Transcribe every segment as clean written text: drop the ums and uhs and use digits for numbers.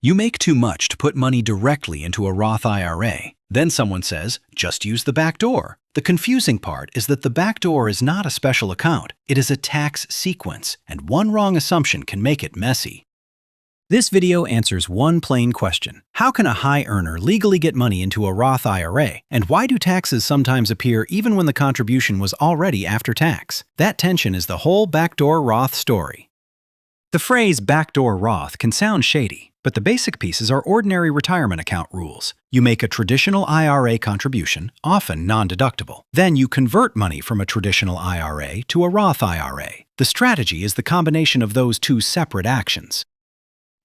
You make too much to put money directly into a Roth IRA. Then someone says, just use the back door. The confusing part is that the back door is not a special account. It is a tax sequence, and one wrong assumption can make it messy. This video answers one plain question. How can a high earner legally get money into a Roth IRA? And why do taxes sometimes appear even when the contribution was already after tax? That tension is the whole Backdoor Roth story. The phrase backdoor Roth can sound shady, but the basic pieces are ordinary retirement account rules. You make a traditional IRA contribution, often non-deductible. Then you convert money from a traditional IRA to a Roth IRA. The strategy is the combination of those two separate actions.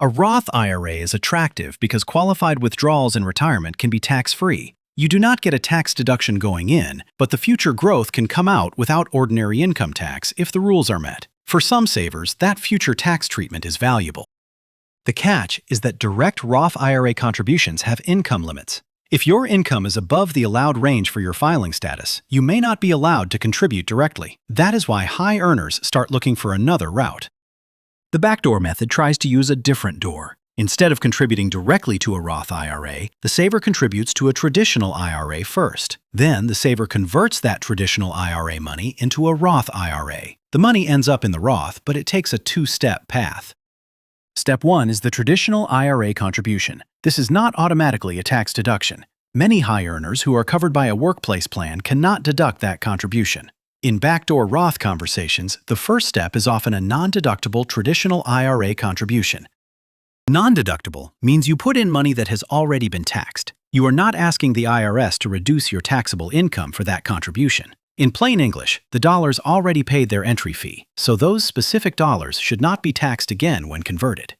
A Roth IRA is attractive because qualified withdrawals in retirement can be tax-free. You do not get a tax deduction going in, but the future growth can come out without ordinary income tax if the rules are met. For some savers, that future tax treatment is valuable. The catch is that direct Roth IRA contributions have income limits. If your income is above the allowed range for your filing status, you may not be allowed to contribute directly. That is why high earners start looking for another route. The backdoor method tries to use a different door. Instead of contributing directly to a Roth IRA, the saver contributes to a traditional IRA first. Then the saver converts that traditional IRA money into a Roth IRA. The money ends up in the Roth, but it takes a two-step path. Step 1 is the traditional IRA contribution. This is not automatically a tax deduction. Many high earners who are covered by a workplace plan cannot deduct that contribution. In backdoor Roth conversations, the first step is often a non-deductible traditional IRA contribution. Non-deductible means you put in money that has already been taxed. You are not asking the IRS to reduce your taxable income for that contribution. In plain English, the dollars already paid their entry fee, so those specific dollars should not be taxed again when converted.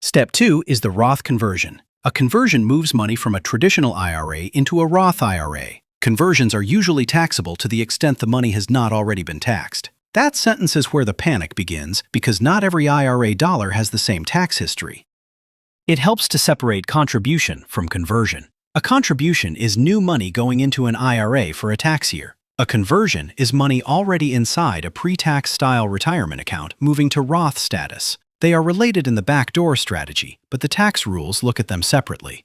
Step 2 is the Roth conversion. A conversion moves money from a traditional IRA into a Roth IRA. Conversions are usually taxable to the extent the money has not already been taxed. That sentence is where the panic begins, because not every IRA dollar has the same tax history. It helps to separate contribution from conversion. A contribution is new money going into an IRA for a tax year. A conversion is money already inside a pre-tax style retirement account moving to Roth status. They are related in the backdoor strategy, but the tax rules look at them separately.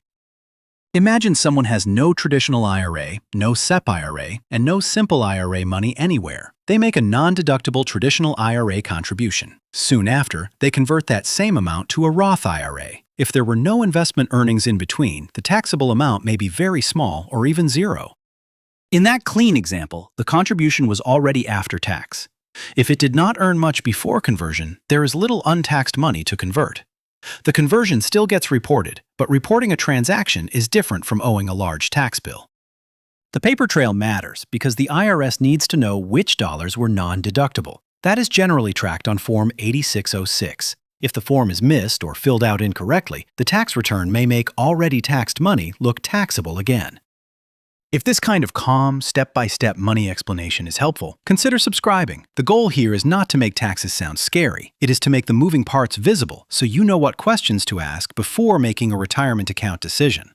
Imagine someone has no traditional IRA, no SEP IRA, and no SIMPLE IRA money anywhere. They make a non-deductible traditional IRA contribution. Soon after, they convert that same amount to a Roth IRA. If there were no investment earnings in between, the taxable amount may be very small or even zero. In that clean example, the contribution was already after tax. If it did not earn much before conversion, there is little untaxed money to convert. The conversion still gets reported, but reporting a transaction is different from owing a large tax bill. The paper trail matters because the IRS needs to know which dollars were non-deductible. That is generally tracked on Form 8606. If the form is missed or filled out incorrectly, the tax return may make already taxed money look taxable again. If this kind of calm, step-by-step money explanation is helpful, consider subscribing. The goal here is not to make taxes sound scary. It is to make the moving parts visible so you know what questions to ask before making a retirement account decision.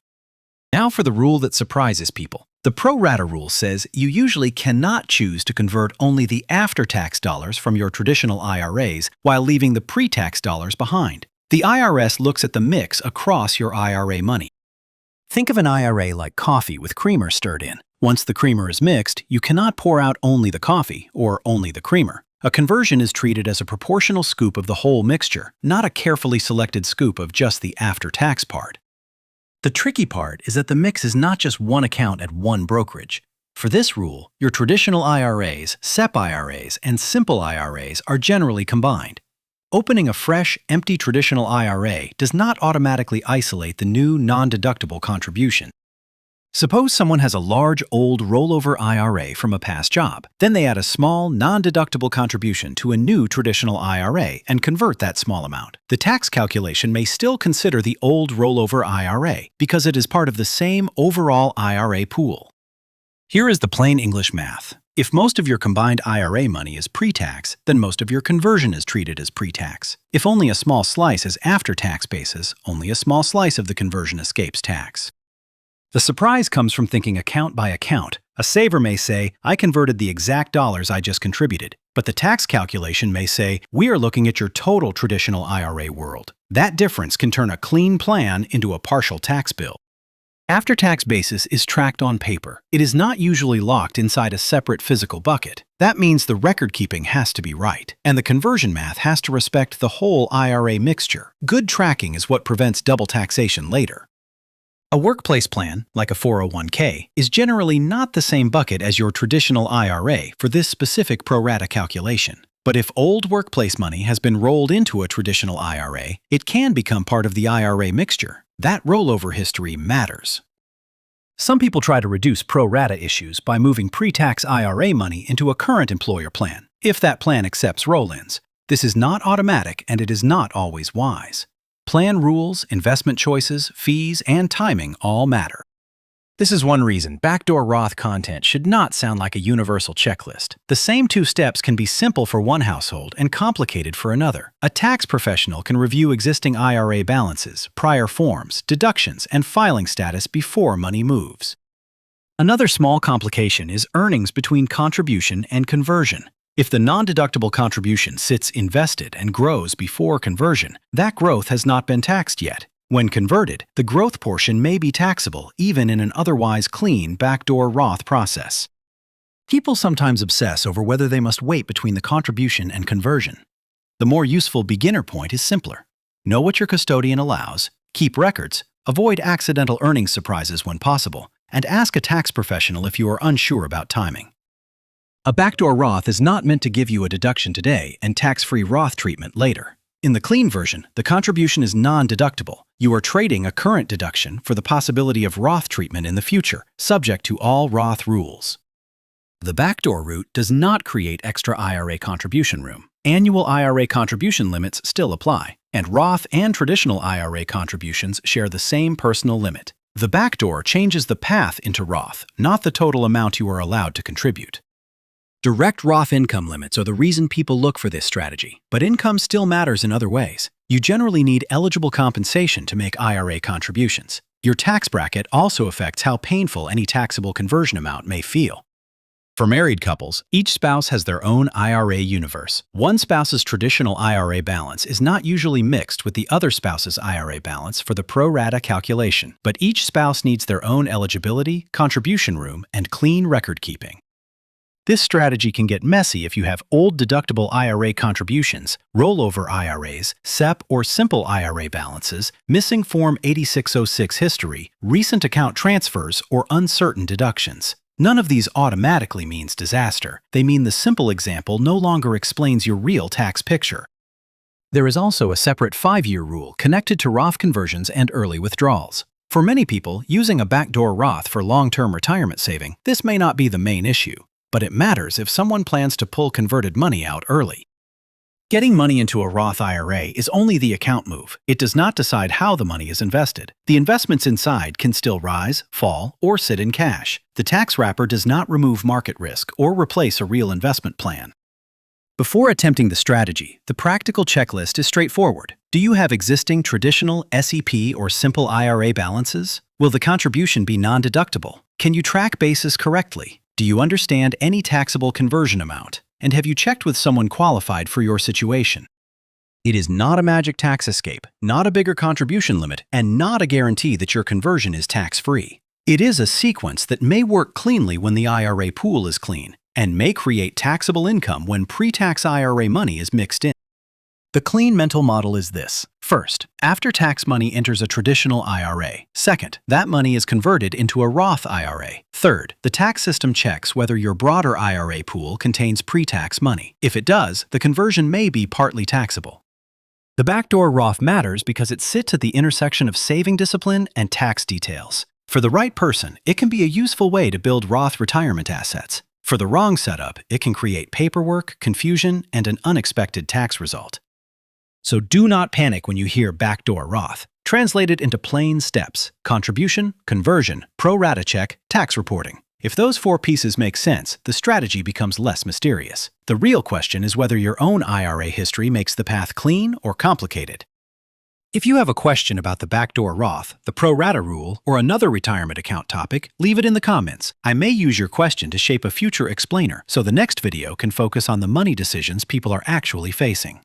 Now for the rule that surprises people. The Pro-Rata rule says you usually cannot choose to convert only the after-tax dollars from your traditional IRAs while leaving the pre-tax dollars behind. The IRS looks at the mix across your IRA money. Think of an IRA like coffee with creamer stirred in. Once the creamer is mixed, you cannot pour out only the coffee or only the creamer. A conversion is treated as a proportional scoop of the whole mixture, not a carefully selected scoop of just the after-tax part. The tricky part is that the mix is not just one account at one brokerage. For this rule, your traditional IRAs, SEP IRAs, and SIMPLE IRAs are generally combined. Opening a fresh, empty traditional IRA does not automatically isolate the new non-deductible contribution. Suppose someone has a large, old rollover IRA from a past job. Then they add a small, non-deductible contribution to a new traditional IRA and convert that small amount. The tax calculation may still consider the old rollover IRA because it is part of the same overall IRA pool. Here is the plain English math. If most of your combined IRA money is pre-tax, then most of your conversion is treated as pre-tax. If only a small slice is after-tax basis, only a small slice of the conversion escapes tax. The surprise comes from thinking account by account. A saver may say, I converted the exact dollars I just contributed, but the tax calculation may say, we are looking at your total traditional IRA world. That difference can turn a clean plan into a partial tax bill. After-tax basis is tracked on paper. It is not usually locked inside a separate physical bucket. That means the record-keeping has to be right, and the conversion math has to respect the whole IRA mixture. Good tracking is what prevents double taxation later. A workplace plan, like a 401k, is generally not the same bucket as your traditional IRA for this specific pro-rata calculation. But if old workplace money has been rolled into a traditional IRA, it can become part of the IRA mixture. That rollover history matters. Some people try to reduce pro-rata issues by moving pre-tax IRA money into a current employer plan, if that plan accepts roll-ins. This is not automatic and it is not always wise. Plan rules, investment choices, fees, and timing all matter. This is one reason Backdoor Roth content should not sound like a universal checklist. The same 2 steps can be simple for one household and complicated for another. A tax professional can review existing IRA balances, prior forms, deductions, and filing status before money moves. Another small complication is earnings between contribution and conversion. If the non-deductible contribution sits invested and grows before conversion, that growth has not been taxed yet. When converted, the growth portion may be taxable even in an otherwise clean backdoor Roth process. People sometimes obsess over whether they must wait between the contribution and conversion. The more useful beginner point is simpler. Know what your custodian allows, keep records, avoid accidental earnings surprises when possible, and ask a tax professional if you are unsure about timing. A backdoor Roth is not meant to give you a deduction today and tax-free Roth treatment later. In the clean version, the contribution is non-deductible. You are trading a current deduction for the possibility of Roth treatment in the future, subject to all Roth rules. The backdoor route does not create extra IRA contribution room. Annual IRA contribution limits still apply, and Roth and traditional IRA contributions share the same personal limit. The backdoor changes the path into Roth, not the total amount you are allowed to contribute. Direct Roth income limits are the reason people look for this strategy, but income still matters in other ways. You generally need eligible compensation to make IRA contributions. Your tax bracket also affects how painful any taxable conversion amount may feel. For married couples, each spouse has their own IRA universe. One spouse's traditional IRA balance is not usually mixed with the other spouse's IRA balance for the pro-rata calculation, but each spouse needs their own eligibility, contribution room, and clean record keeping. This strategy can get messy if you have old deductible IRA contributions, rollover IRAs, SEP or SIMPLE IRA balances, missing Form 8606 history, recent account transfers, or uncertain deductions. None of these automatically means disaster. They mean the simple example no longer explains your real tax picture. There is also a separate 5-year rule connected to Roth conversions and early withdrawals. For many people, using a backdoor Roth for long-term retirement saving, this may not be the main issue. But it matters if someone plans to pull converted money out early. Getting money into a Roth IRA is only the account move. It does not decide how the money is invested. The investments inside can still rise, fall, or sit in cash. The tax wrapper does not remove market risk or replace a real investment plan. Before attempting the strategy, the practical checklist is straightforward. Do you have existing traditional SEP or SIMPLE IRA balances? Will the contribution be non-deductible? Can you track basis correctly? Do you understand any taxable conversion amount? And have you checked with someone qualified for your situation? It is not a magic tax escape, not a bigger contribution limit, and not a guarantee that your conversion is tax-free. It is a sequence that may work cleanly when the IRA pool is clean, and may create taxable income when pre-tax IRA money is mixed in. The clean mental model is this. First, after-tax money enters a traditional IRA. Second, that money is converted into a Roth IRA. Third, the tax system checks whether your broader IRA pool contains pre-tax money. If it does, the conversion may be partly taxable. The backdoor Roth matters because it sits at the intersection of saving discipline and tax details. For the right person, it can be a useful way to build Roth retirement assets. For the wrong setup, it can create paperwork, confusion, and an unexpected tax result. So do not panic when you hear backdoor Roth. Translate it into plain steps: contribution, conversion, pro-rata check, tax reporting. If those 4 pieces make sense, the strategy becomes less mysterious. The real question is whether your own IRA history makes the path clean or complicated. If you have a question about the Backdoor Roth, the Pro-Rata rule, or another retirement account topic, leave it in the comments. I may use your question to shape a future explainer, so the next video can focus on the money decisions people are actually facing.